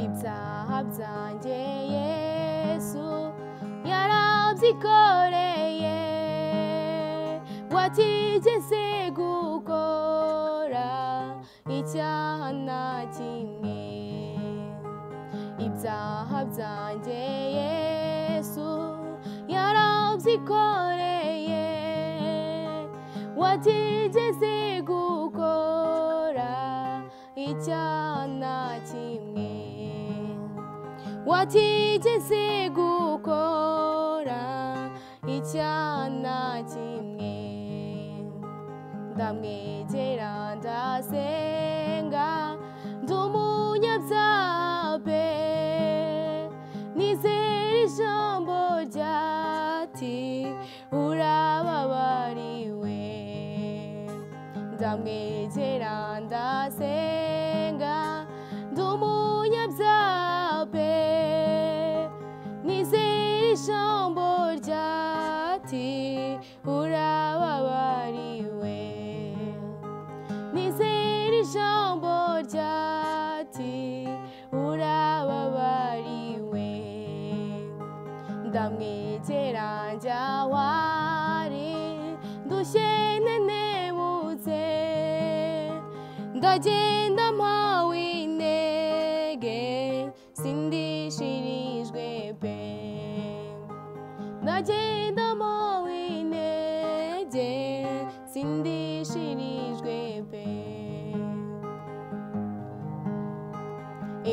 ibyaha byanjye Yesu yarabyikoreye watigeze gukora icyaha na kimwe ibyaha byanjye Yesu yarabyikoreye watigeze gukora icyaha na kimwe watigeze gukora icyaha na kimwe ndamwegera ndasenga ndi umunyabyaha pe nizera ijambo ryati urababariwe ndamwegera ndasenga ndi umunyabyaha pe nizera ijambo ryati urababariwe nizera ijambo ryati urababariwe ndamwegera njya wari ndushye nenebutse ndagenda mpawe intege sindishirijwe pe ndagenda mpawe intege sindishirijwe pe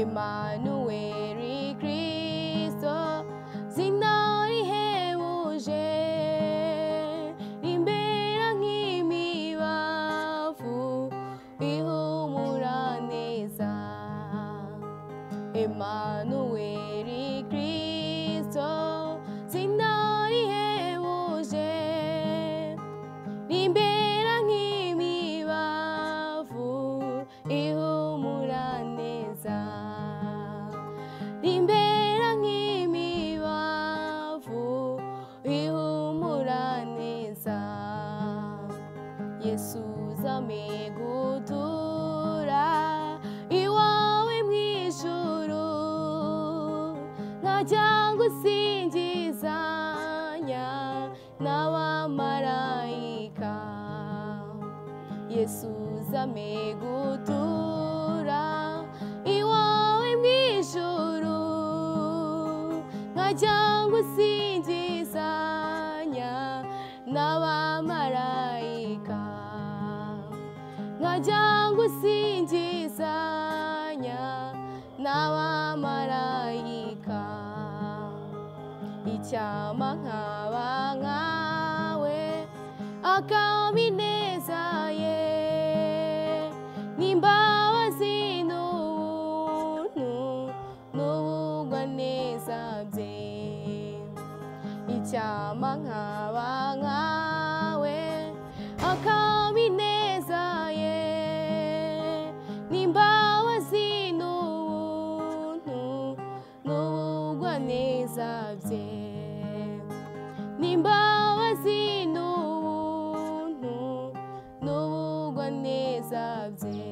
Emmanuel Kristo zina rihebuje rimbera nk'imibavu ihumura neza Emmanuel Kristo zina rihebuje rimbera nk'imibavu ihumura neza rimbera nk'imibavu ihumura neza Yesu zame gutura iwawe mw'ijuru nkajya ngusingizanya n'abamarayika Yesu zame gutura iwawe mw'ijuru nkajya ngusingizanya n'abamarayika nkajya ngusingizanya n'abamarayika icyama nkaba nkawe akabineza ye n'imbabazi n'ubuntu n'ubugwaneza bye icyama nkaba nkawe akabineza ye n'imbabazi n'ubuntu n'ubugwaneza bye n'imbabazi n'ubuntu n'ubugwaneza bye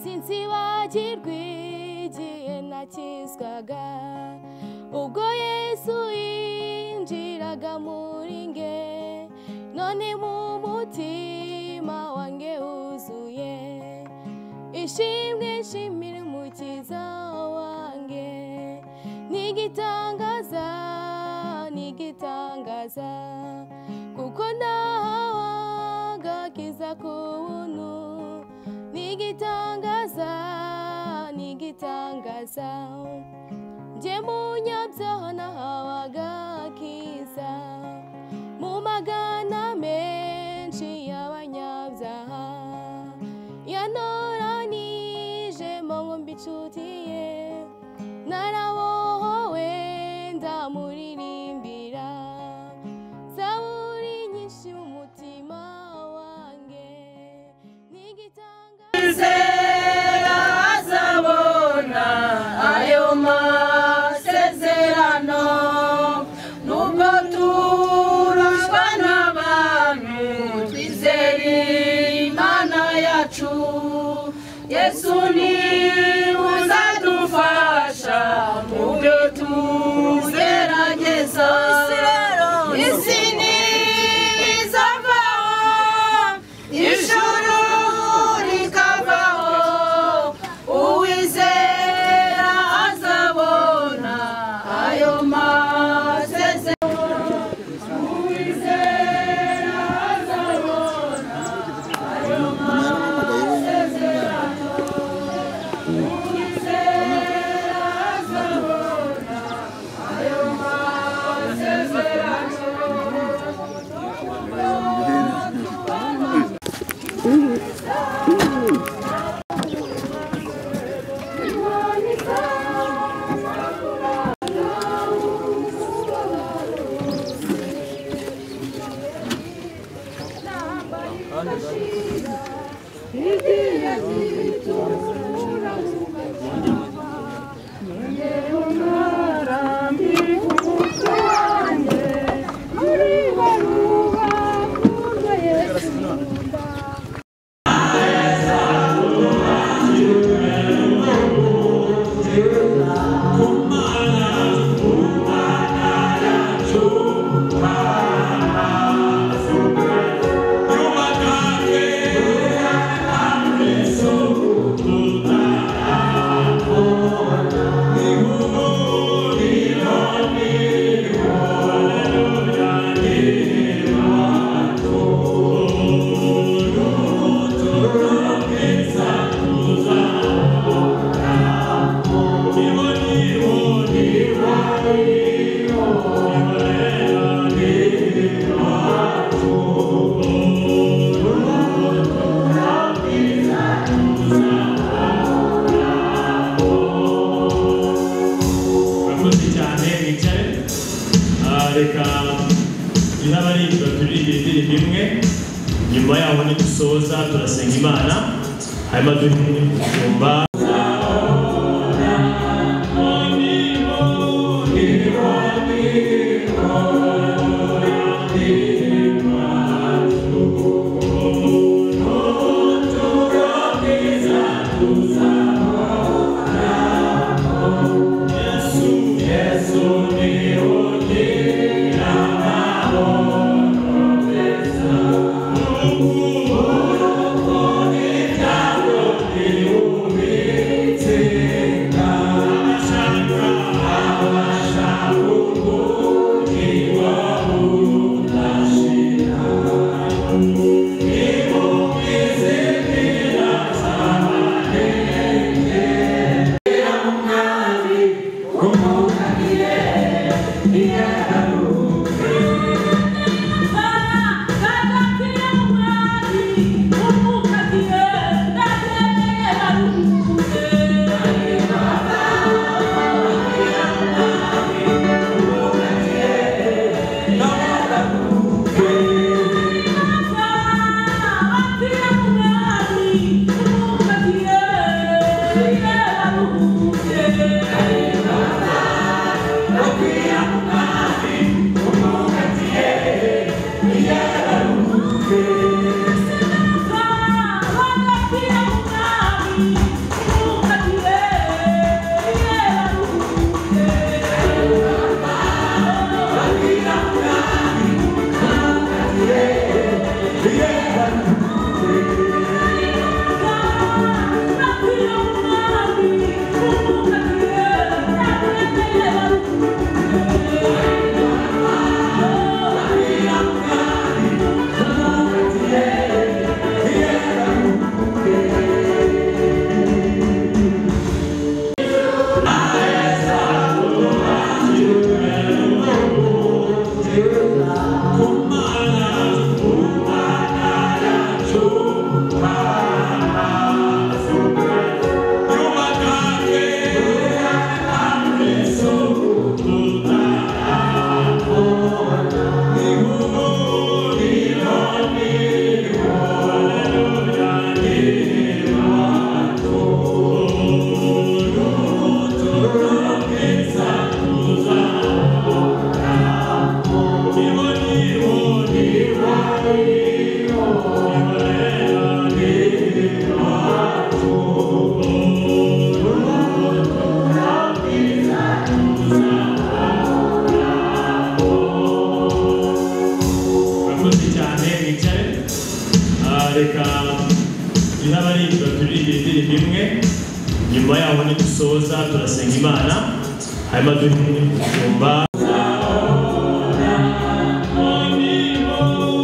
sinzibagirwa igihe nakizwaga ubwo Yesu yinjiraga muri nge none mu mutima wanjye huzuye ishimwe nshimira umukiza wanjye nigitangaza nigitangaza kuko nahawe agakiza ku buntu nigitangaza nigitangaza nje munyabyaha nahawe agakiza mu magana menshi y'abanyabyaha yanoranije mu nkombe inshuti ye narabohowe ndamuririmbira zaburi nyinshi mu mutima reka n'abaririmbyi baturirimba indirimbo imwe, nyuma yaho nidusoza turasenga Imana, hanyuma duhimba reka n'abaririmbyi baturirimba indirimbo imwe, nyuma yaho nidusoza turasenga Imana, hanyuma duhimba Oh,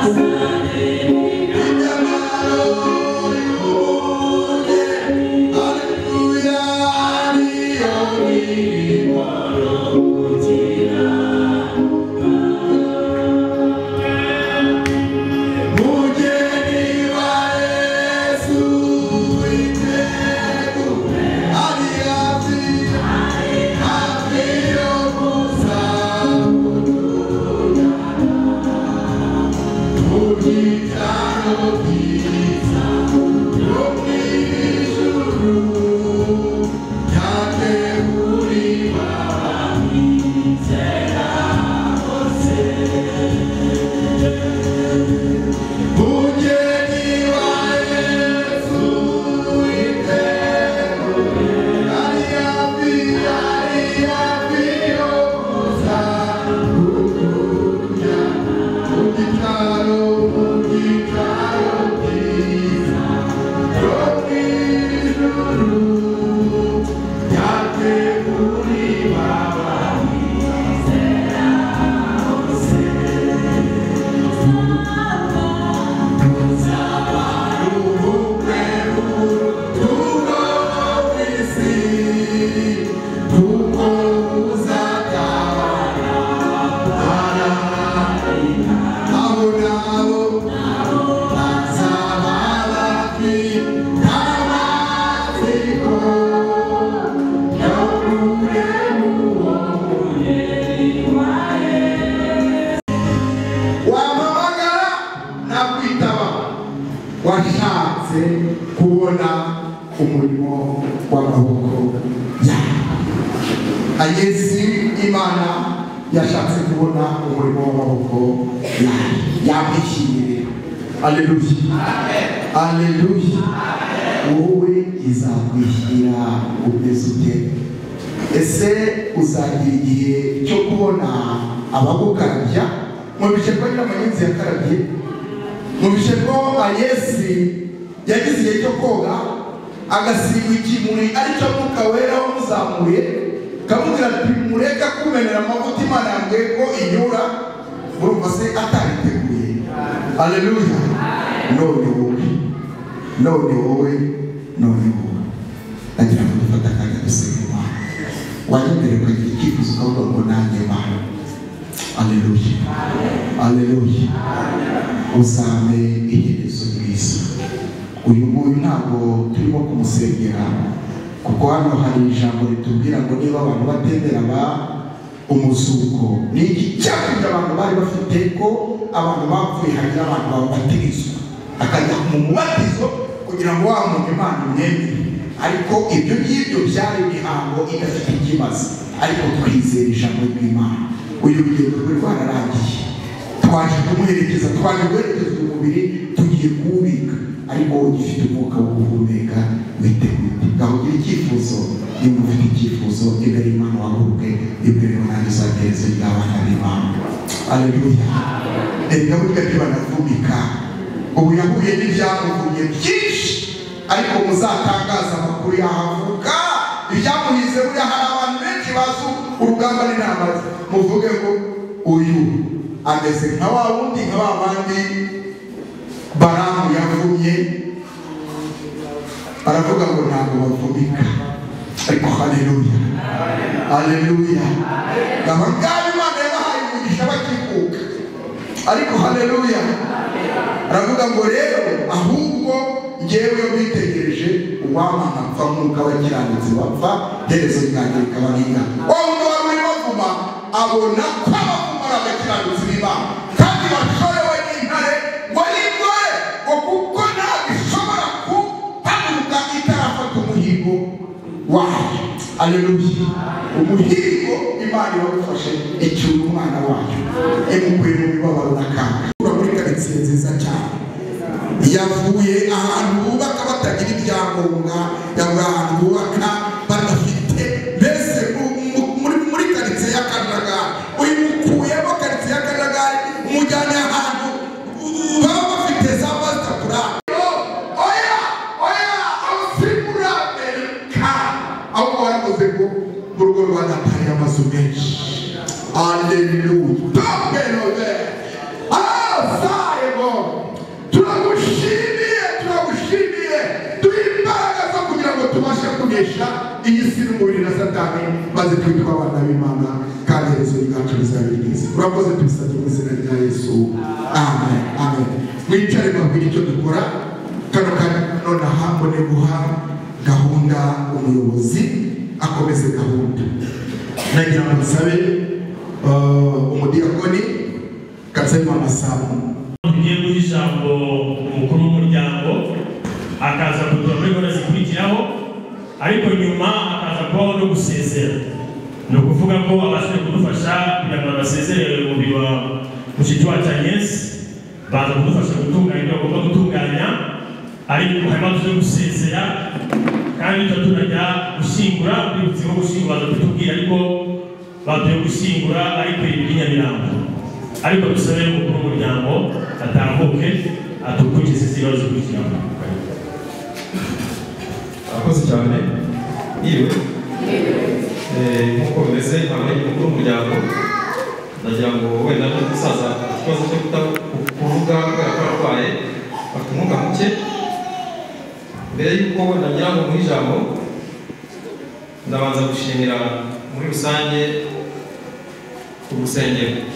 Hallelujah. maze twitwa abana b'Imana kandi iherezo ryacu rizaba ryiza. Urakoze tubisabye mu izina rya Yesu, amen amen. Mwicare babwire icyo dukora kano kanya nonaha, mbone guha gahunda umuyobozi akomeze gahunda. Nagira ngo nsabe umudiyakoni Katsema Masamu tugiye guha ijambo umukuru w'umuryango, akaza kuduha muri gahunda zikurikiraho, ariko nyuma akaza kubaho no gusezera. Ni ukuvuga ko abashe kudufasha kugira ngo basezerere umubiri wa mushiki wacu Agnes, baza kudufasha gutunganya ibyo bagomba gutunganya, ariko hanyuma tuze gusezera kandi tunajya gushyingura. Uributse ko gushyingura baza kutubwira, ariko baduye gushyingura ariko ibi Nyamirambo, ariko dusabe umukuru w'umuryango atambuke atukurikize ibibazo zikurikiraho. Akoze cyane yiwe nk'uko bimeze nkaba umukuru w'umuryango, ndagira ngo wenda n'umusaza ikibazo cyo kuvuga kubera ko arwaye afite umwuka muke. Mbere y'uko wenda ngira ngo mu ijambo ndabanza gushimira muri rusange ku rusengero,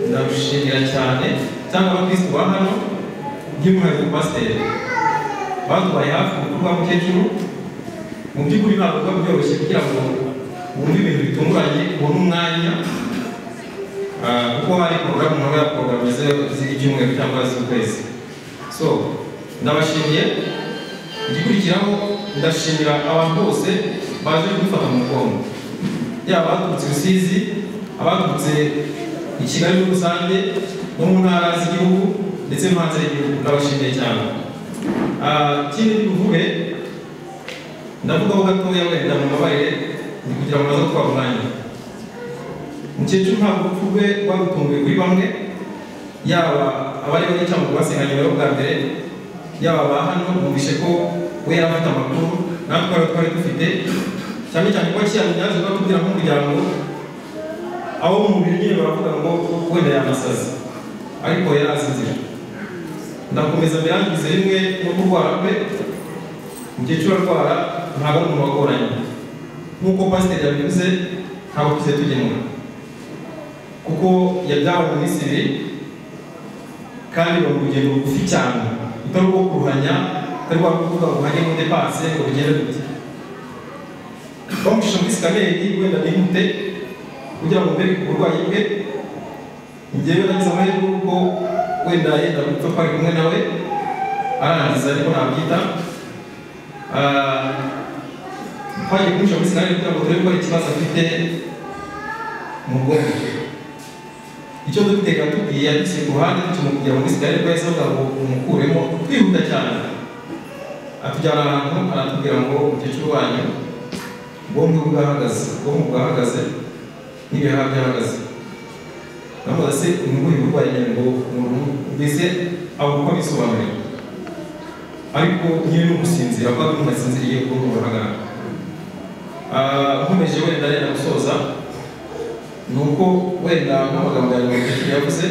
ndarushimira cyane cyangwa abakristo ba hano by'umwihariko pasiteri badubaye hafi mu bikorwa mukecuru. Mu by'ukuri ntabwo biba byoroshye kugira ngo wumve ibintu bitunguranye, ubone umwanya, kuko hari porogaramu nawe ya porogaramu z'icyumweru cyangwa z'ukwezi. So ndabashimiye. Igikurikiraho ndashimira abantu bose baje kudufata mu mugongo, yaba abaturutse Rusizi, abaturutse i Kigali muri rusange no mu ntara z'igihugu ndetse no hanze y'igihugu. Ndabashimiye cyane. Ikindi tuvuge ndavugaho gatoya wenda mu mabarire kugira ngo naza gutwara umwanya. Umukecuru ntabwo urupfu rwe rwarutunguye kuri bamwe, yaba abari bane cyangwa basenganye nawe bwa mbere, yaba ba hano bumvishe ko we yari afite amakuru natwe twari dufite, cyane cyane ko kiyamenya yaje batubwira nk'umuryango abo mu mubiri nyine baravuga ngo wenda yanasaze, ariko yari asinzira. Ndakomeza mbirangize rimwe no kurwara kwe. Umukecuru arwara ntabwo ari umuntu wagoranye, nk'uko pasiteri yabivuze ntabwo tuze tugemura, kuko yabyawe mu minsi ibiri kandi mu rugendo rugufi cyane, utari rwo kuruhanya, utari rwo kuvuga ngo hajye mu depase ngo bigende gute. Bamucisha muri sikaneri wenda nihute kugira ngo mbere ku burwayi bwe. Njyewe nagize amahirwe y'uko wenda yenda gupfa kwari kumwe nawe arangiza, ariko nabyita twagiye kumucisha muri sikaneri kugira ngo turebe ko ikibazo afite mu bwonko. Icyo dutega tubwiye yaduse ku ruhande tumubwira muri sikaneri ko yahise avuga ngo umukuremo twihuta cyane, atujyana ahantu aratubwira ngo umukecuru wanyu ubwonko bwahagaze n'ibihaha byahagaze. Namubaza se ubuhe burwayi nyine ngo umuntu mbese abo uko bisobanuriye, ariko nyine n'umusinzira kuko umuntu asinziriye ubwonko burahagarara. Nkomeje wenda rero gusoza ni uko wenda nk'amagambo ya nyuma yavuze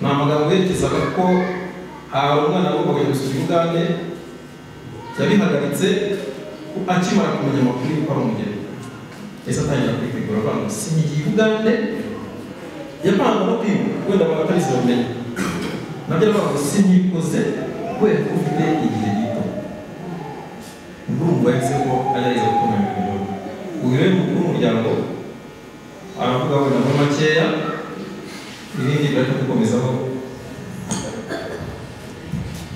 ni amagambo yerekezaga ko umwana w'umugabo gusura Uganda yabihagaritse akimara kumenya amakuru y'uko ari umugeni. Ese atangira kwigura abantu singiye Uganda yapanga no kwibuka wenda bagatarize bamenye nabyo abantu sinikoze kubera ko ufite igihe gito. Ndumva yahise ko ayariza gukomera ibintu. Uyu rero mukuru w'umuryango aravuga wenda muri makeya, ibindi bari gukomezaho.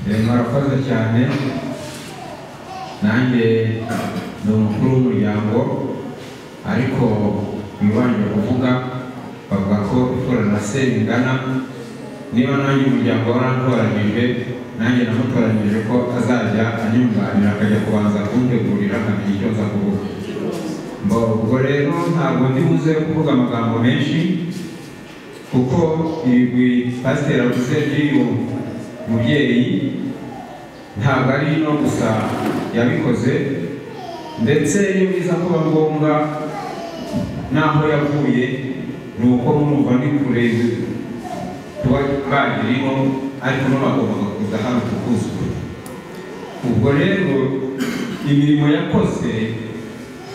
Murakoze cyane. Nanjye ni umukuru w'umuryango, ariko bibanje kuvuga bavuga ko itora na se bingana. Niba nanjye umuryango warantoranyije, nanjye namutoranyije ko azajya anyunganira akajya kubanza kuntegurira akamenya icyo nza kuvuga. Ubwo rero ntabwo ndi buze kuvuga amagambo menshi, kuko ibigwi pasiteri avuze by'uyu mubyeyi ntabwo ari no gusa yabikoze, ndetse iyo biza kuba ngombwa n'aho yavuye ni uko mwumva ndi kureba tuba bagiriho, ariko n'abagombaga kuza hano tukuzura. Ubwo rero imirimo yakoze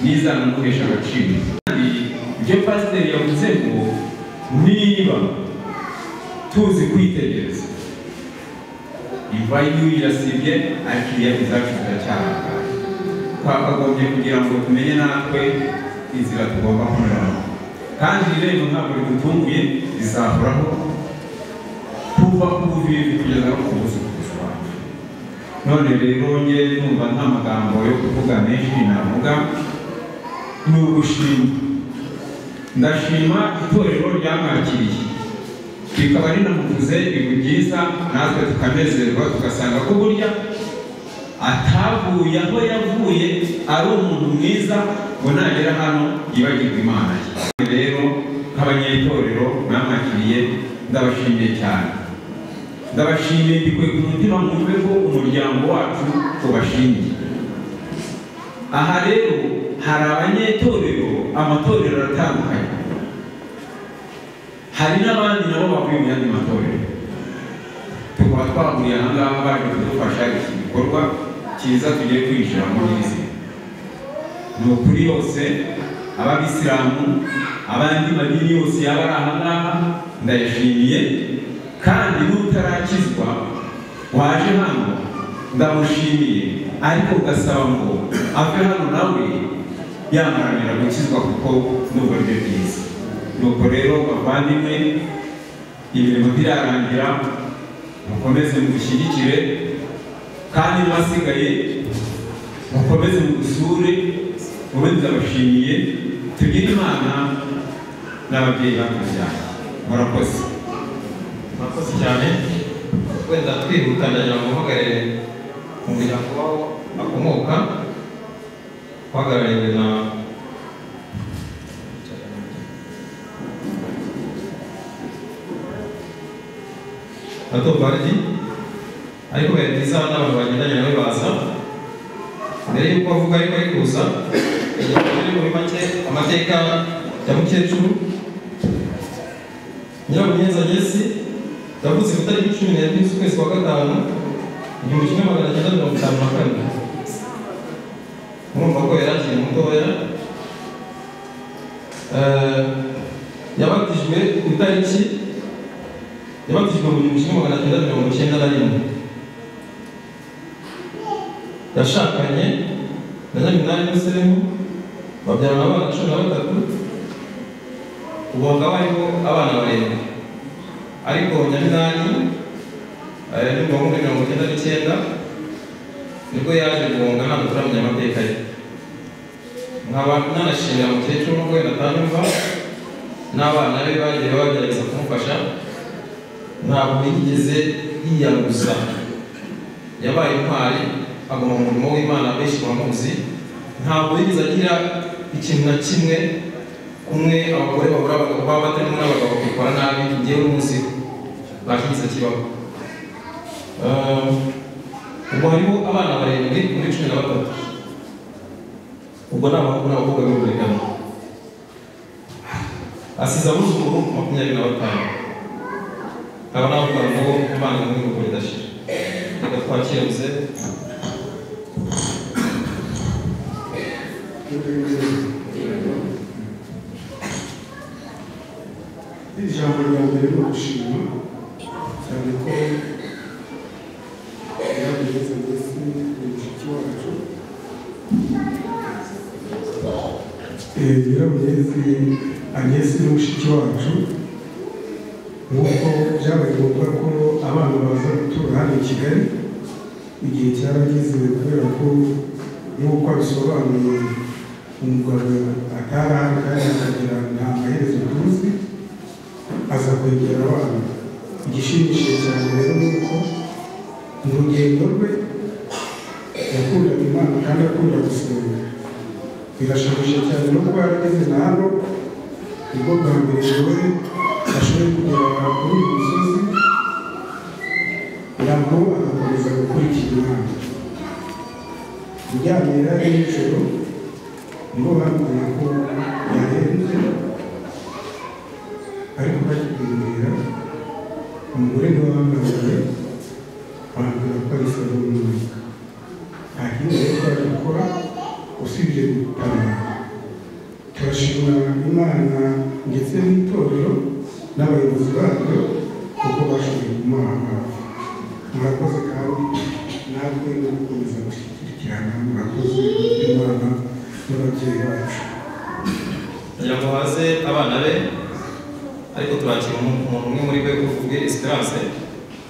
n'izanamuhesha agaciro. Kandi ibyo pasiteri yavuze ngo niba tuzi kwitegereza imva y'iwe irasibye ariko ibiyaga zacu ziracyahangara. Twakagombye kugira ngo tumenye natwe inzira tugomba kunyuramo, kandi rero ntabwo bidutunguye, bizahoraho kuva ku buvivi kugeza no ku buzukuruza wacu. None rero nge numva nta magambo yo kuvuga menshi navuga, ni ugushima. Ndashima itorero ryamwakiriye, bikaba rinamuvuze ibintu byiza, natwe tukanezerwa tugasanga ko burya atavuye aho yavuye ari umuntu mwiza ngo nagera hano yibagirwa Imana ye. Rero nk'abanyetorero mwamwakiriye ndabashimiye cyane, ndabashimiye mbikuye ku mutima mwumve ko umuryango wacu ubashimiye. Aha rero hari abanyetorero, amatorero atandukanye, hari n'abandi nabo bavuye mu yandi matorero. Tukaba twahuriye aha ngaha baje kudufasha iki gikorwa cyiza tugiye kwinjira muri izi. Ni ukuri yose, ababisilamu, abandi madini yose yaba ari aha ngaha ndayashimiye, kandi n'utarakizwa waje hano ndamushimiye, ariko ugasaba ngo ave hano nawe yamaranira gukizwa kuko n'ubwo ryo byiza. Nuko rero bavandimwe, imirimo ntirarangira, mukomeze mudushyigikire, kandi n'abasigaye mukomeze mudusure, mube ndabashimiye. Tugire Imana n'ababyeyi batubyaye. Murakoze. Murakoze cyane. Wenda twihuta ndagira ngo muhagarare mu muryango waho akomoka, uhagarariwe na Bardi, ariko biba byiza n'abantu bagendanye nawe baza. Mbere y'uko avuga ariko ari kuza, muri make amateka ya mukecuru Nyiramunyenza Jesse yavutse ku itariki 17 z'ukwezi kwa gatanu 1954. Murumva ko yari akiri mutoya. Yabatijwe ku itariki yabatijwe mu 1991. Yashakanye na Nyaminani Musemu, babyarana abana 13. Ubu bakaba hariho abana 7. Ariko Nyaminani ni mu 1999 nibwo yaje guhunga, ntabwo turamenya amateka ye. Nkaba nanashimira mukecuru nubwo wenda atanyumva, n'abana be bagiye bagerageza kumufasha, ntabwo yigeze yiyanguza. Yabaye intwari, aguma mu murimo w'Imana, benshi bamuzi. Ntabwo yigeze agira ikintu na kimwe kumwe abagore babura abagabo baba batarimo n'abagabo bakora nabi, ngewe n'umunsi bakigize kibaho. Ubwo hariho abana 7 muri 13. Ubwo ni abahungu n'abakobwa b'urungano. Asize abuzukuru 25. Aba navuga ngo Imana muri uko ridashira. Reka twakire muzehe. Ijambo rya mbere ni ugushima cyane ko Nyiramunyenza Jesse ni mushiki wacu. Nyiramunyenza Agnes ni mushiki wacu, nk'uko byabaye ngombwa ko abana baza gutura hano i Kigali. Igihe cyarageze kubera ko nk'uko abisobanuye umugabo atarahari kandi akagira nta maherezo tuzi, aza kwegera abana. Igishimishije cyane rero ni uko mu rugendo rwe yakundaga Imana kandi akunda gusenga. Birashimishije cyane no kuba yarageze na hano, nibwo bwa mbere we ashoboye kugera kuri uyu musozi, nabwo agakomeza gukurikira Imana. Uryamye rero nijoro nibo bambwiye ko yahenze, ariko bakibwira umugore niwe wambaye, bambwira ko ari se w'umwuka. Nta kindi rero twari gukora usibye gutabara. turashimira Imana ndetse n'itorero n'abayobozi baryo kuko bashoboye kumuha hafi. Murakoze kandi natwe no gukomeza gushyigikirana. Murakoze Imana n'ababyeyi bacu. kugira ngo haze abana be, ariko turakira umuntu umwe muri be kuvuga Esperance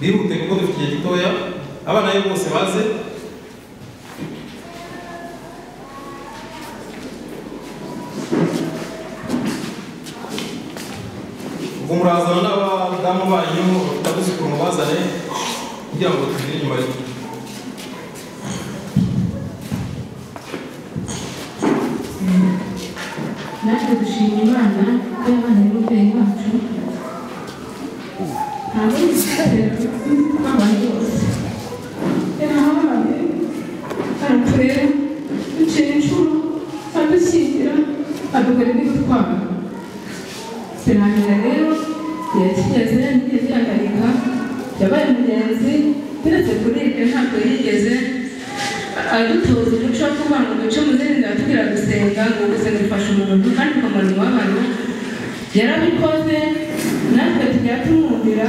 bihute kuko dufite igihe gitoya. Abana be bose baze. ubwo murazana n'abadamu banyu bafite ukuntu bazane kugira ngo tugire inyuma ye. natwe dushima Imana ko yabaye n'ubwenge bacu ntabwo bizitera n'abantu bose yarahabaye araturera ducira inshuro adushyingira adukora n'igutwara birangira rero igihe kigeze ntigeze yagarika yabaye umugenzi uretse kuri ibyo ntabwo yigeze adutoza umuco wo kuvuga ngo duce mu zindi nzira tugira gusenga ngo gusenga bifasha umuntu kandi ukamara umubabaro yarabikoze natwe tujya tumwumvira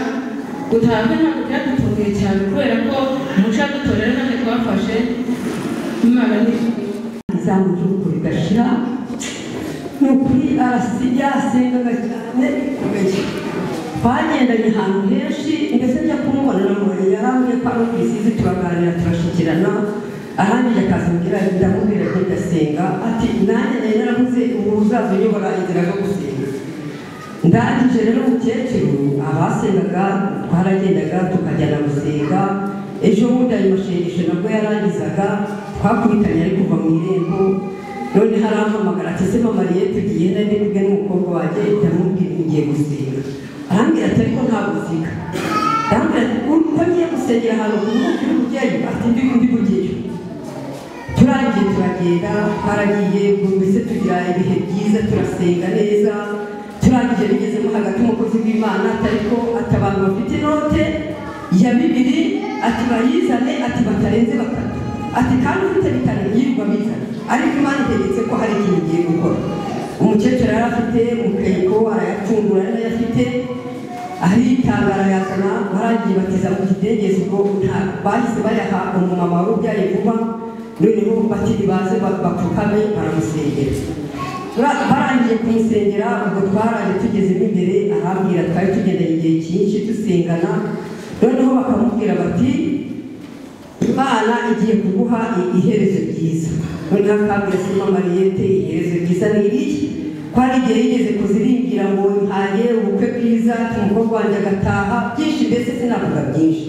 gutaha ntabwo byadutunguye cyane kubera ko umuco yadutorera natwe twafashe Imana ni izamu ry'ukuri gashira ni ukuri yasengaga cyane bikomeye twagendanye ahantu henshi mbese njya kumubona namubonye yarambwiye ko ari kwisizi turaganira turashikirana arangije akazambwira ndamubwira ko ndasenga ati nanjye nari naravuze ubu uzaza unyobora inzira zo gusenga. Ndangije rero umukecuru abasengaga twaragendaga tukajyana gusenga. Ejo bundi ayo mashengesho nabwo yarangizaga twakubitanye ari kuva mu irembo none harampamagara ati se mama Mariye tugiye nari kubwe n'umukobwa wanjye ndamubwira ngiye gusenga. Arambwira ati ariko nta gusiga. Ndambwira ati uko ngiye gusengera ahantu ku mubiri w'umubyeyi ati ndi bugeyo. Turagiye turagenda twaragiye mbese tugira ibihe byiza turasenga neza. Turangije bigezemo hagati umukozi w'Imana ariko ati abantu bafite inote ya 2 ati bayizane ati batarenze 3 ati kandi ufite bitanu yirirwa bizana ariko Imana itegetse ko hari ikintu giye gukora. Umukecuru yari afite mukayiko arayapfungura n'ayafite aritangara yazana baragiye batiza mu kidengezi ubwo bahise bayaha umumama w'ubyaye vuba noneho bati baze bapfukame baramusengera. Barangiye kumusengera ubwo twaraje tugezemo imbere arambwira twari tugendanye igihe cyinshi dusengana noneho bakamubwira bati Imana igiye kuguha iherezo ryiza. Noneho akabwira se mama Mariyete iherezo ryiza ni iki? Ko hari igihe yigeze kuzirimbira ngo ntaye ubukwe bwiza umukobwa wanjye agataha byinshi mbese sinavuga byinshi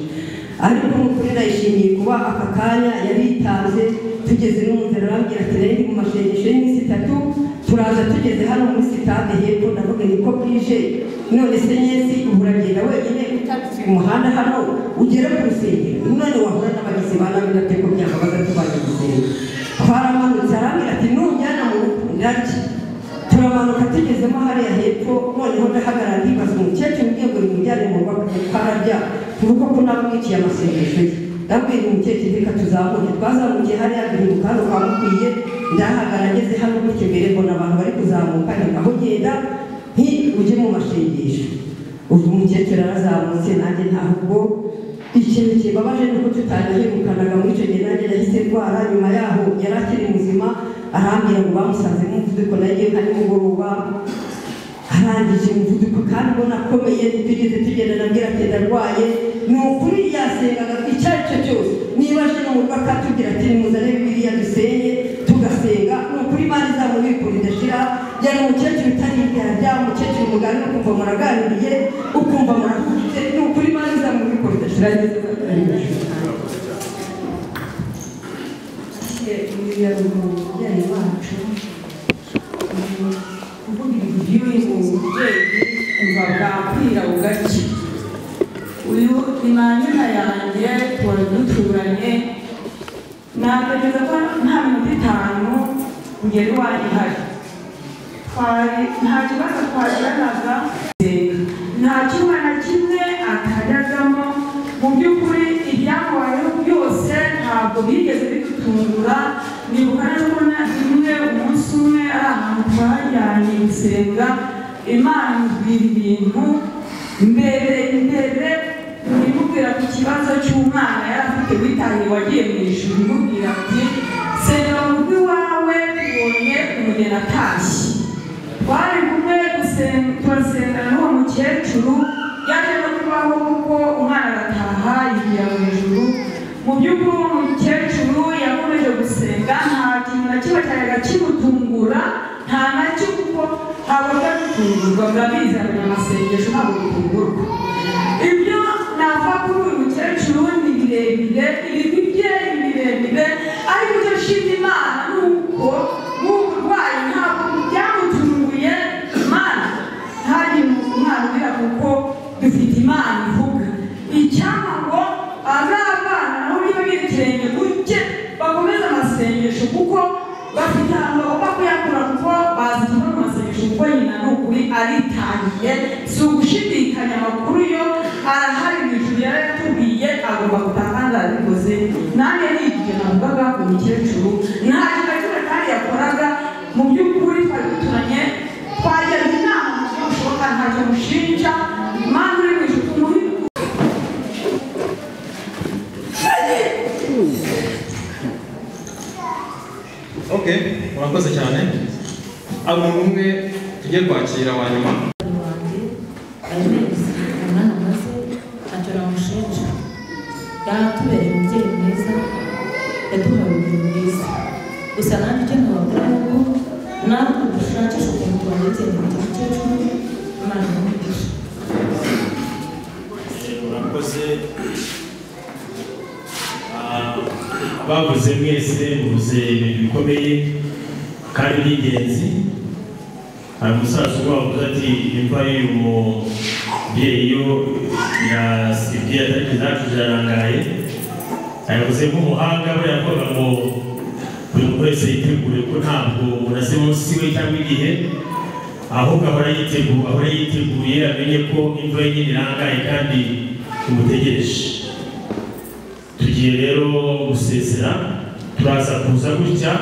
ariko n'ukuri nayishimiye kuba aka kanya yaritanze tugeze n'umuzero arambwira ati nari mu mashengesho y'iminsi 3 turaza tugeze hano muri sitade hepfo ndavuga niko bwije none se nyesi uragenda wenyine utazi umuhanda hano ugera ku rusengero none wahura n'abagizi ba nabi nateko byanga bazatubanye gusenga. Twaramanutse arambwira ati nujyana mu ndaki turamanuka tugezemo hariya hepfo noneho ndahagarara ndibaza umukecuru ugiye ngo nimujyane mu rugo twararya kuko ko namwiciye amasengesho ye. Ndabwira umukecuru reka tuzamuke twazamukiye hariya duhinduka hano kwa Mukwiye ndahagara ngeze hano gutyo mbere mbona abantu bari kuzamuka aho ugenda ujye mu mashengesho. Ubu umukecuru arazamutse nanjye ntabwo ikintu kibabaje nuko tutanahirukanaga muri icyo gihe nanjye nahise ndwara nyuma yaho yari akiri muzima arambwira ngo bamusanze mu muvuduko nagiye nka nimugoroba arangije umuvuduko kandi ubona akomeye tugeze tugenda nabwira ati ndarwaye ni ukuri yasengaga icyo ari cyo cyose niba aje no mu rugo akatubwira ati nimuzane Bibiliya dusenye tugasenga ni ukuri Imana izamubikura idashira. Yari umukecuru utari yarya umukecuru mugari ukumva muraganiriye ukumva murakuze ni ukuri Imana izamubikura idashira. Umubyeyi wacu kuvuga ibintu umubyeyi umva bwakwira bugake. Uyu ni manyina yanjye tuba duturanye nategeza ko nta minota 5 kugera iwanjye ihari nta kibazo twagiranaga nta kimwe na kimwe atajyagamo. Mu by'ukuri ibyamubayeho byose ntabwo bigeze bidutungura. Nibuka neza ko rimwe umunsi umwe ari ahantu twajyanye gusenga Imana imubwira ibintu mbere imubwira ku kibazo cy'umwana yari afite witahiye wagiye mu ijuru imubwira ati senga mu rugo iwawe tubonye umugeni atashye twari kumwe turasengana n'uwo mukecuru yaje no kubaho kuko umwana arataha yigira mu ijuru mu by'ukuri uwo mukecuru yakomeje gusenga nta kintu na kimwe cyajyaga kimutungura nta nacyo kuko habura gutungurwa murabizi abanyamasengesho ntabwo gutungurwa ibyo navuga kuri uyu mukecuru ni birebire ibigwi bye ni birebire ariko icyo nshima Imana ni uko n'uburwayi ntabwo byamutunguye Imana ntagire umwana ubira kuko dufite Imana ivuga icyampa ngo azabana nabo niba birikirenge gutya bakomeze amasengesho kuko bafite ahantu bagomba kuyakura kuko bazi kuba mu masengesho kuko nyina ni ukuri aritangiye si ugushidikanya amakuru yo arahari mu ijuru yari yatubwiye agomba gutaha kandi arabikoze nanjye ni igihe navugaga ku mukecuru nta kintu na kimwe kandi yakoraga mu by'ukuri twari duturanye twagirana inama mu buryo bushoboka ntacyo mushinja Imana uri mu ijuru tumuhe Okay, murakoze cyane. Abo umwe tugiye kwakira wa nyuma. Umwana maze atora mushinja. Yatubereye umubyeyi mwiza, yaduhaye urugero rwiza. Gusa nanjye icyo nababwira ni uko natwe dushakisha ukuntu twageze mu mukecuru Imana imugisha. Murakoze. Bavuze mwese muvuze ibintu bikomeye kandi by'ingenzi. Hari umusaza wavuze ati imva y'uyu mubyeyi yo yasibye atariki zacu zirarangaye. Yavuze nk'umuhanga we yavuga ngo buri muntu wese yitegure ko ntabwo urase munsi we cyangwa igihe ahubwo ahora yiteguye amenye ko imva ye nyine irangaye kandi imutegereje. Tugiye rero gusezera turaza kuza gutya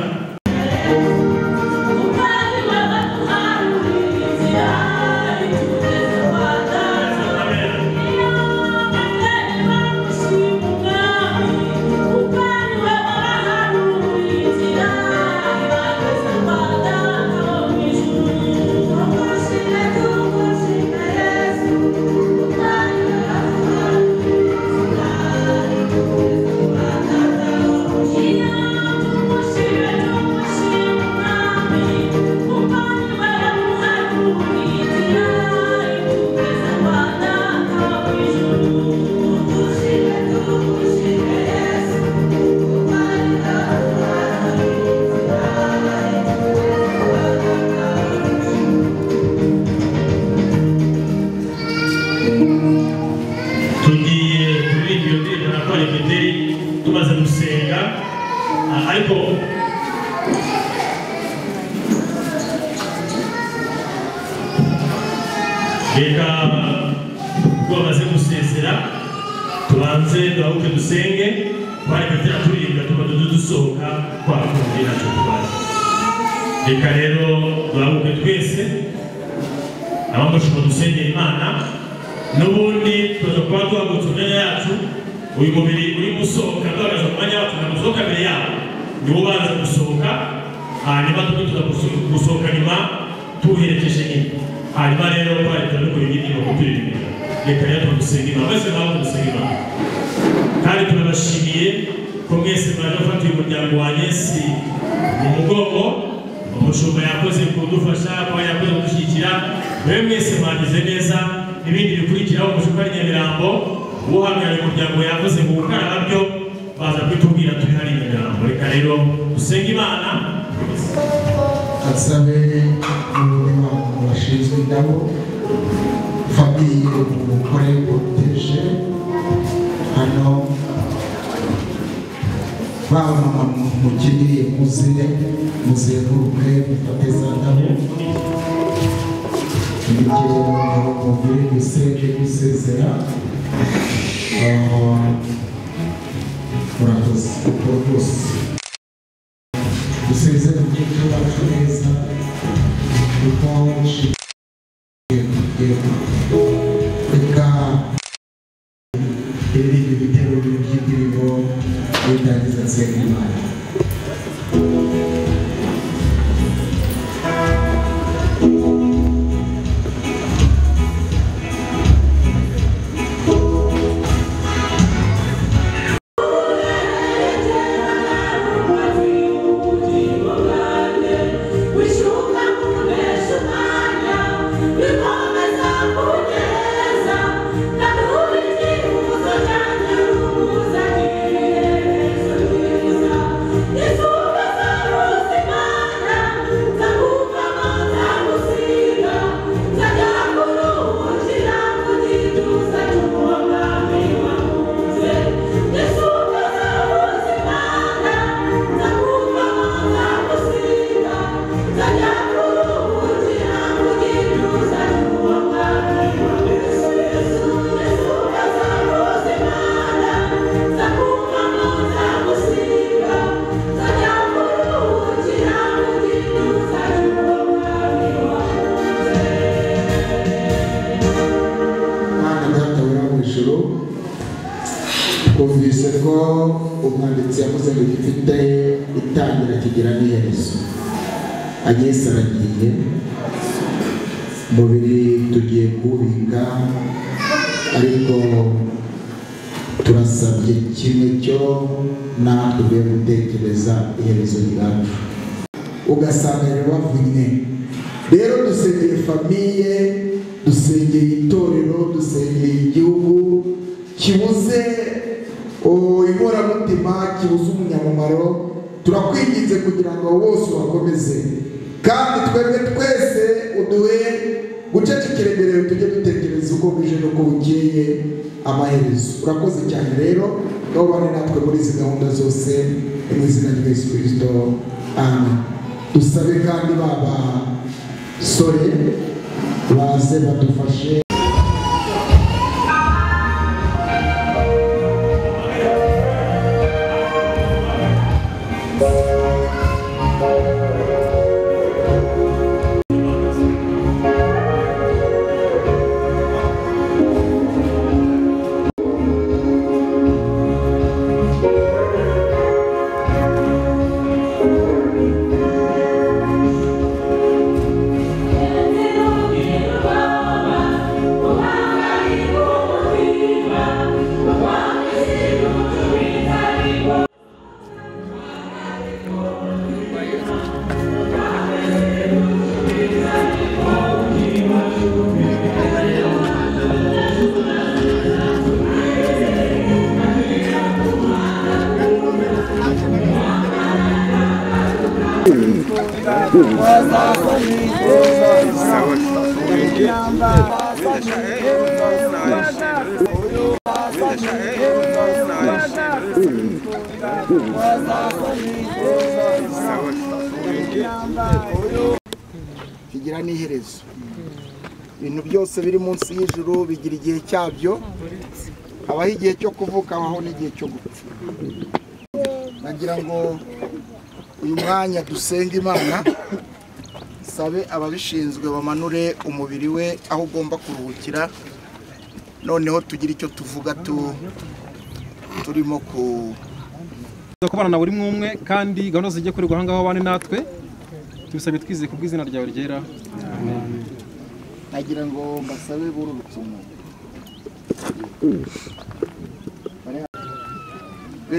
tumaze gusenga ariko reka bamaze gusezera tubanze duhaguke dusenge twareka turirimba tumaze dusohoka twakongera tubaze reka rero duhaguke twese abamashusho dusengera Imana n'ubundi tuza kuba duhagutse imyanya yacu uyu mubiri uri gusohoka duhagaze mu mwanya wacu ntabwo usohoka mbere yawo niwo ubanza gusohoka hanyuma tuza gusohoka nyuma tuherekeje nyine hanyuma rero twareka dukora ibindi bakuturirimba reka rero tugusenga Imana mwese mwaba dusenga Imana kandi turabashimiye ko mwese mwaje gufata uyu muryango wa Yesu mu mugongo umushumba yakoze kudufasha kuba yakoze kudushyigikira mwe mwese mwagize neza n'ibindi bikurikiraho umushumba ari Nyamirambo uhagarariye umuryango yakoze mu gukaraba byo baza kwitubwira turi hari Nyamirambo reka rero dusenge Imana asabe n'abantu bashinzwe indabo famiye umugore uteje hano baba mukeneye muzenguruke mufate za ndabo ibigero mubiri dusenge gusezera murakoze rwose dusezere mu gihe cyacu neza reka ibindi bitero by'indirimbo bitangiza nsenga Imana. Twumvise ko umwanditsi yavuze ngo gifite itangira kigira n'iherezo. Ageze aragiye, mubiri tugiye kubika, ariko turasabye kimwe cyo natwe tugiye gutekereza iherezo ryacu. Ugasanga rero bavunye. Rero dusengeye famiye, dusengeye itorero, dusengeye igihugu kibuze inkoramutima, kibuze umunyamumaro. Turakwinginze kugira ngo bose bakomeze, kandi twebwe twese uduhe gucecekera imbere, tujye dutekereza uko bije n'uko bukeye amaherezo. Urakoze cyane rero, ngabane natwe muri izi gahunda zose mu izina rya Yesu Kristo, amen. Dusabe kandi baba sore baze badufashe. Kigira n'iherezo. Ibintu byose biri munsi y'ijuru bigira igihe cyabyo. Habaho igihe cyo kuvuka, habaho n'igihe cyo gupfa. Nagira ngo uyu mwanya dusenga Imana, sabe ababishinzwe bamanure umubiri we aho ugomba kuruhukira, noneho tugira icyo tuvuga turimo kubana na buri umwe, kandi gahunda zijye kuri guhanga aho bane natwe tubisabye twizeye ku bw'izina ryawe ryera. Amen. Nagira ngo mbasabe bururutse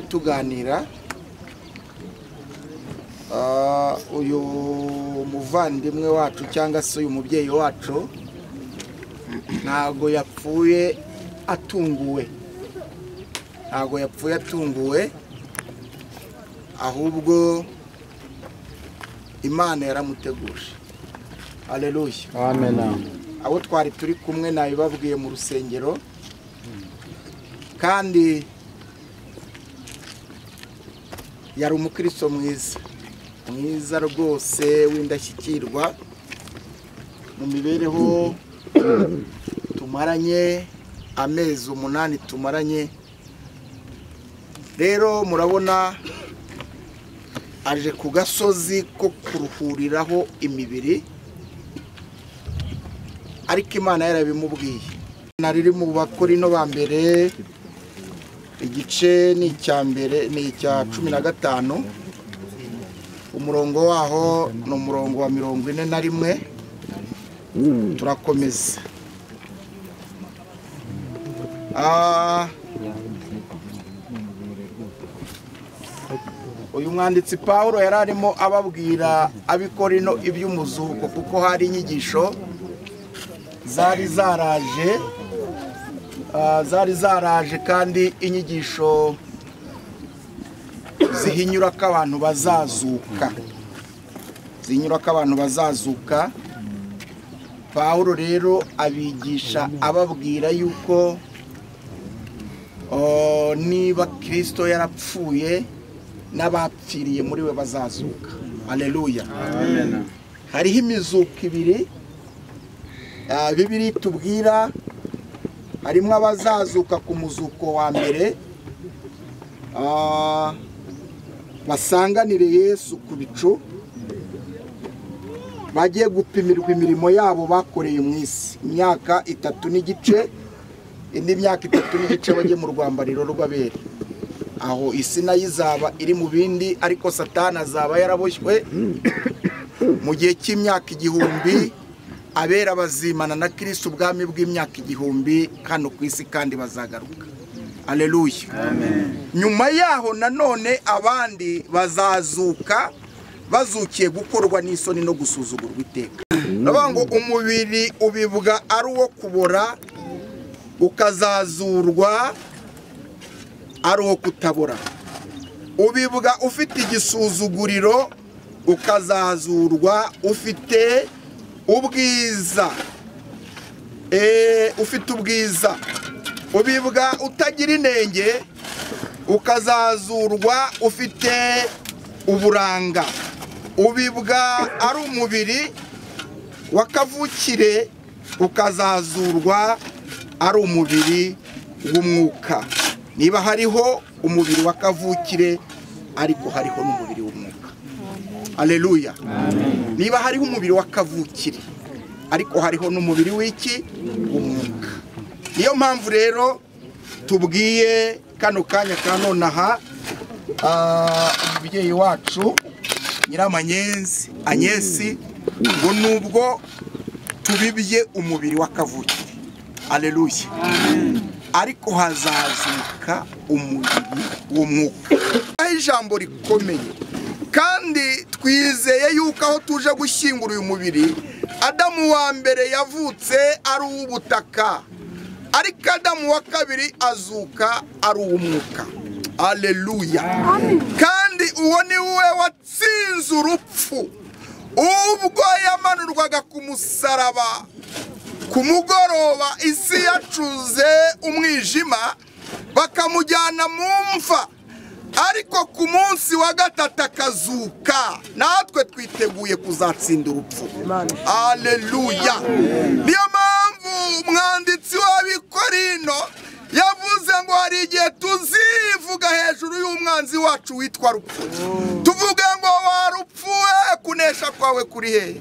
tuganira. Uyu muvandimwe wacu cyangwa se uyu mubyeyi wacu ntago yapfuye atunguwe, ahubwo Imana yaramuteguje. Haleluya, amen. Abo twari turi kumwe nabibabwiye mu rusengero, kandi yari umukristo mwiza rwose w'indashyikirwa mu mibereho tumaranye amezi 8 tumaranye. Rero murabona aje ku gasozi ko kuruhuriraho imibiri, ariko Imana yarabimubwiye. Nariri mu Bakorino ba mbere igice ni icya mbere ni icya 15 umurongo waho no umurongo wa 41 turakomeza. Uyu mwanditsi Paulo yararimo ababwira abikorino iby'umuzuko kuko hari inyigisho zari zaraje kandi inyigisho zihinyura ko abantu bazazuka. Paulo rero abigisha ababwira yuko niba Kristo yarapfuye n'abapfiriye muri we bazazuka. Haleluya. Amen. Hariho imizuko ibiri Bibiri tubwira, harimo abazazuka ku muzuko wa mbere basanganire Yesu ku bicu, bagiye gupimirwa imirimo yabo bakoreye mu isi imyaka 3 n'igice, indi myaka 3 n'igice bagiye mu rwambariro rw'abere. Aho isi nayo izaba iri mu bindi, ariko Satani azaba yaraboshywe mu gihe cy'imyaka 1000. Abera bazimana na Kristo ubwami bw'imyaka 1000 hano ku isi kandi bazagaruka. Haleluya. Amen. Nyuma yaho nanone abandi bazazuka bazukiye gukorwa n'isoni no gusuzugurwa iteka. Nabango umubiri ubibwa ari uwo kubora, ukazazurwa ari uwo kutabora. Ubibwa ufite igisuzuguriro, ukazazurwa ufite ubwiza. Ufite ubwiza. Ubibwa utagira inenge, ukazazurwa ufite uburanga. Ubibwa ari umubiri wakavukire, ukazazurwa ari umubiri w'umwuka. Niba hariho umubiri wakavukire, ariko hariho n'umubiri w'umwuka. Haleluya. Amen. Niba hariho umubiri wakavukire, ariko hariho n'umubiri w'iki w'umwuka. Niyo mpamvu rero tubwiye kano kanya kanonaha umubyeyi wacu Nyiramanyenzi Anyesi ngo nubwo tubibye umubiri wakavukire. Haleluya. Amen. Ariko hazazuka umubiri w'umwuka. Ijambo rikomeye kandi twizeye yuko aho tuje gushyingura uyu mubiri, Adamu wa mbere yavutse ari uw'ubutaka, ariko Adamu wa kabiri azuka ari uw'umwuka. Haleluya. Kandi uwo ni we watsinze urupfu ubwo yamanurwaga ku musaraba. Ku mugoroba isi yacuze umwijima, bakamujyana mu mva, ariko ku munsi wa gatatu akazuka. Natwe twiteguye kuzatsinda urupfu. Haleluya. Niyo mpamvu umwanditsi w'Abikorino yavuze ngo hari igihe tuzivuga hejuru y'umwanzi wacu witwa rupfu, tuvuga ngo warupfuwe, kunesha kwawe kuri he?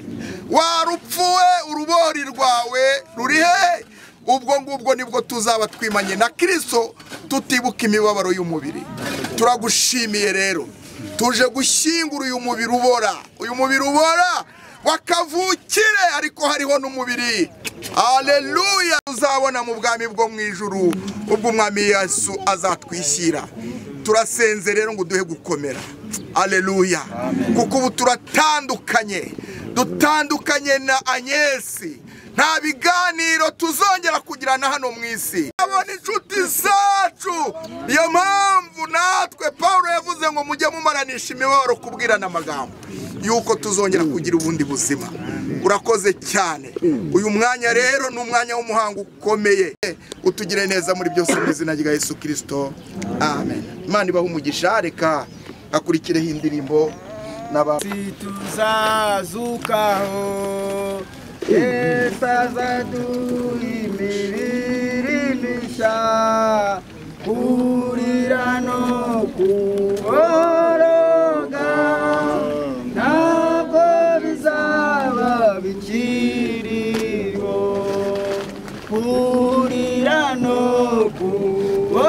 Warupfuwe, urubori rwawe ruri he? Ubwo ngubwo nibwo tuzaba twimanye na Kristo, tutibuka imibabaro y'umubiri. Turagushimiye rero, tuje gushyingura uyu mubiri ubora. Uyu mubiri ubora wakavukire, ariko hariho n'umubiri. Haleluya. Tuzabona mu bwami bwo mu ijuru ubwo umwami Yesu azatwishyira. Turasenze rero ngo duhe gukomera. Haleluya. Kuko ubu dutandukanye na Anyesi. Nta biganiro tuzongera kugirana hano mu isi. Abona inshuti zacu. Niyo mpamvu natwe Paulo yavuze ngo mujye mumaranisha imibabaro kubwirana amagambo, yuko tuzongera kugira ubundi buzima. Urakoze cyane. Uyu mwanya rero ni umwanya w'umuhango ukomeye. Utugire neza muri byose mu izina rya Yesu Kristo. Amen. Imana ibahe umugisha. Reka akurikireho indirimbo tuzazukaho esazaduimiririsha kurira no kuboroga ntabwo bizaba bikiriho. kurira no kuboroga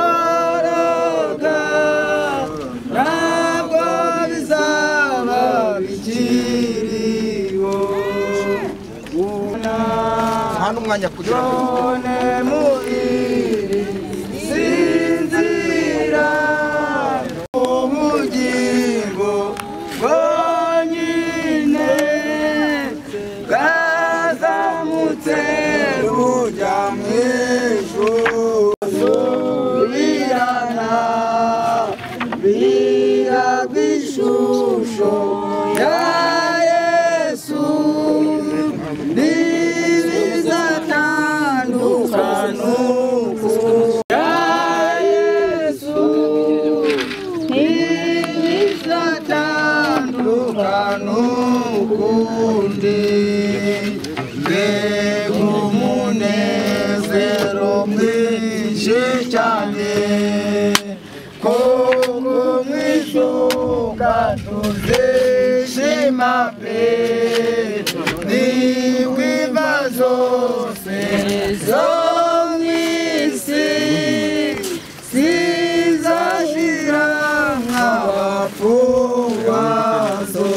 ntabwo bizaba bikiriho nta n'umwanya kugira ngo none muri sinzira ubugingo bwonyine bwazamutse bujya mu ijuru subirana biragwa ishusho ya Yesu ntibizatandukana ya Yesu ntibizatandukana ukundi mbega umunezero mwinshi cyane kuko mwishuka tuzishima pe nibwimba zose zo mw'isi zizashira nk'abapfubazo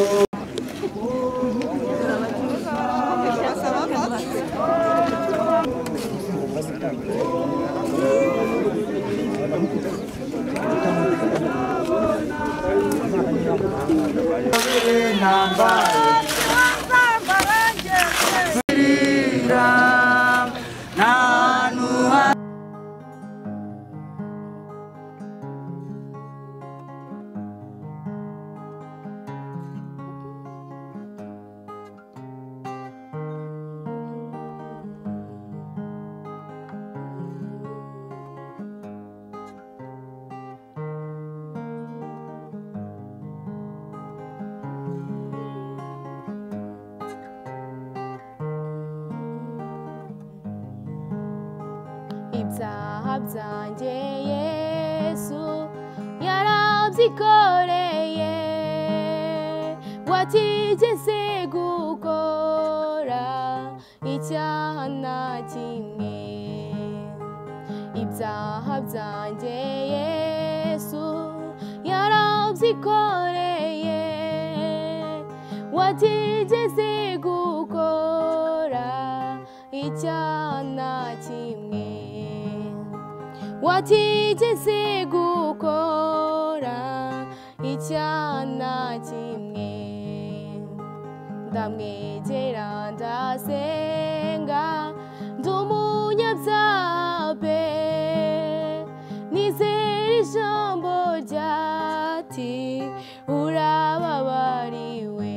ibyaha byanjye Yesu yarabyikoreye watigeze gukora icyaha na kimwe ibyaha byanjye Yesu yarabyikoreye watigeze gukora icyaha na kimwe watigeze gukora icyaha na kimwe ndamwegera ndasenga ndi umunyabyaha pe nizera ijambo ryati urababariwe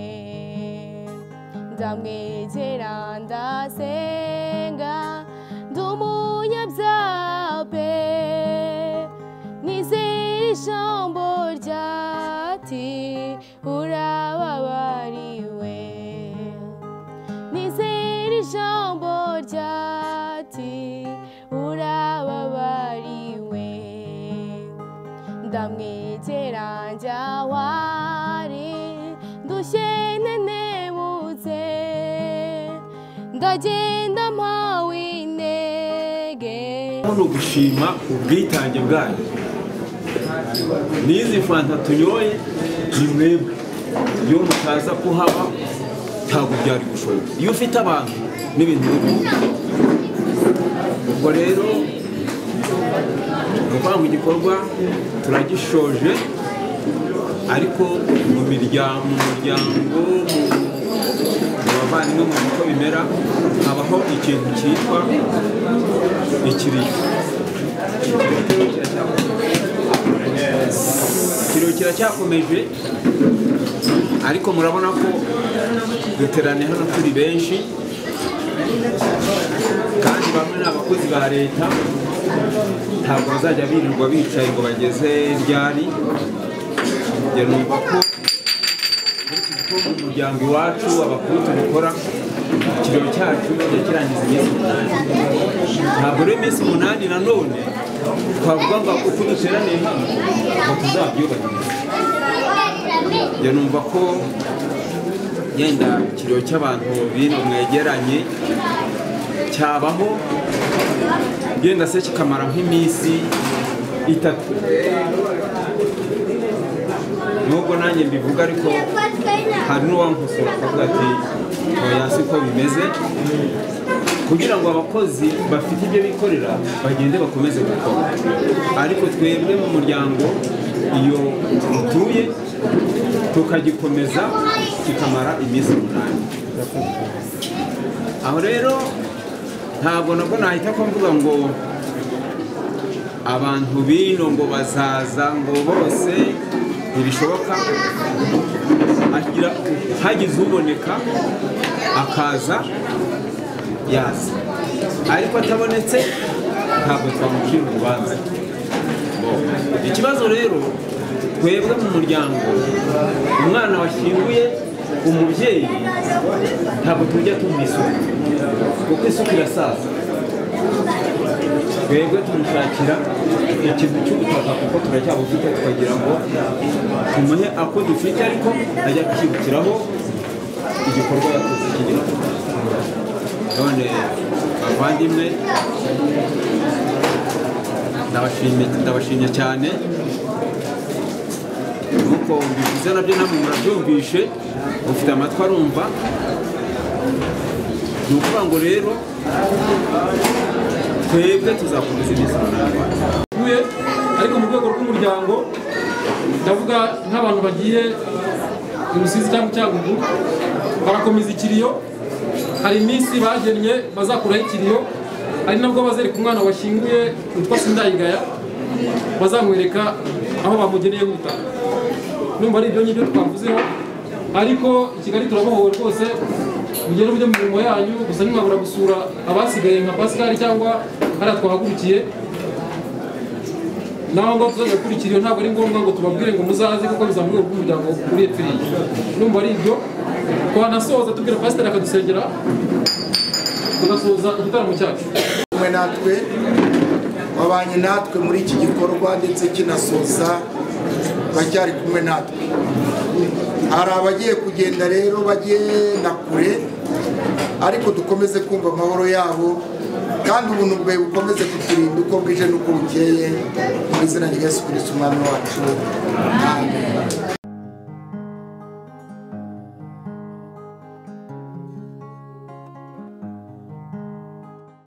ndamwegera ndasenga ndi umunyabyaha pe nizera ijambo ryati urababariwe nizera ijambo ryati urababariwe ndamwegera njya wari ndushye nenebutse ndagenda mpawe intege no gushima ubwitange bwayo n'izi fanta tunyoye ni mwebwe iyo mutaza kuhaba ntabwo byari gushoboka iyo ufite abantu n'ibintu ubwo rero gupanga igikorwa turagishoje ariko mu muryango mu bavandimwe mu uko bimera habaho ikintu cyitwa ikiriyo kiracyakomeje ariko murabona ko duteraniye hano turi benshi kandi bamwe ni abakozi ba leta ntabwo bazajya birirwa bicaye ngo bageze ryari njye numva ko umuryango iwacu abakuru tubikora ikirori cyacu kigiye kirangiza iminsi 8 ntabwo rero iminsi 8 nanone twavuga ngo uko duteraniye hano ngo tuzabyubahiriza njye numva ko yenda ikirori cy'abantu bino mwegeranye cyabaho genda se kikamara nk'iminsi 3 nubwo nanjye mbivuga ariko hari n'uwankosora akavuga ati oya siko bimeze kugira ngo abakozi bafite ibyo bikorera bagende bakomeze gukora ariko twebwe mu muryango iyo tutuye tukagikomeza kikamara iminsi 8 aho rero ntabwo nabwo nahita ko mvuga ngo abantu bino ngo bazaza ngo bose ntibishoboka hagize uboneka akaza yaza ariko atabonetse ntabwo twamucira urubanza ikibazo rero twebwe mu muryango umwana washyinguye umubyeyi ntabwo tujya tumwisuka kuko isuku irasaza twebwe tumushakira ikintu cy'ubutaka kuko turacyabufite tukagira ngo tumuhe ako dufite ariko ajya kwibukiraho igikorwa yakoze kigira none abavandimwe ndabashimye cyane nuko mbivuze nabyo namwe murabyumvishe ufite amatwi arumva ni ukuvuga ngo rero twebwe tuzakomeza iminsi 8 ariko mu rwego rw'umuryango ndavuga nk'abantu bagiye i Rusizi cyangwa Cyangugu barakomeza ikiriyo hari iminsi bagennye bazakuraho ikiriyo ari nabwo bazereka umwana washyinguye witwa Sindayigaya bazamwereka aho bamugeneye ubutaka numva ari ibyo ngibyo twavuzeho ariko i Kigali turabohowe rwose mugende mujye mu mirimo yanyu gusa nimwabura gusura abasigaye nka Pascal cyangwa hariya twahagurukiye naho ngo tuzajya gukurikira ntabwo ari ngombwa ngo tubabwire ngo muzaze kuko bizamurwe bw'umuryango kuri epfiri numva ari ibyo twanasoza tubwira Pastor akadusengera tugasoza igitaramo cyacu kumwe natwe wabanye natwe muri iki gikorwa ndetse kinasoza bacyari kumwe natwe hari abagiye kugenda rero bagenda kure ariko dukomeze kumva amahoro yabo kandi ubuntu bwe bukomeze kuturinda uko bwije n'uko bukeye mu izina rya Yesu Kristo umwami wacu amen.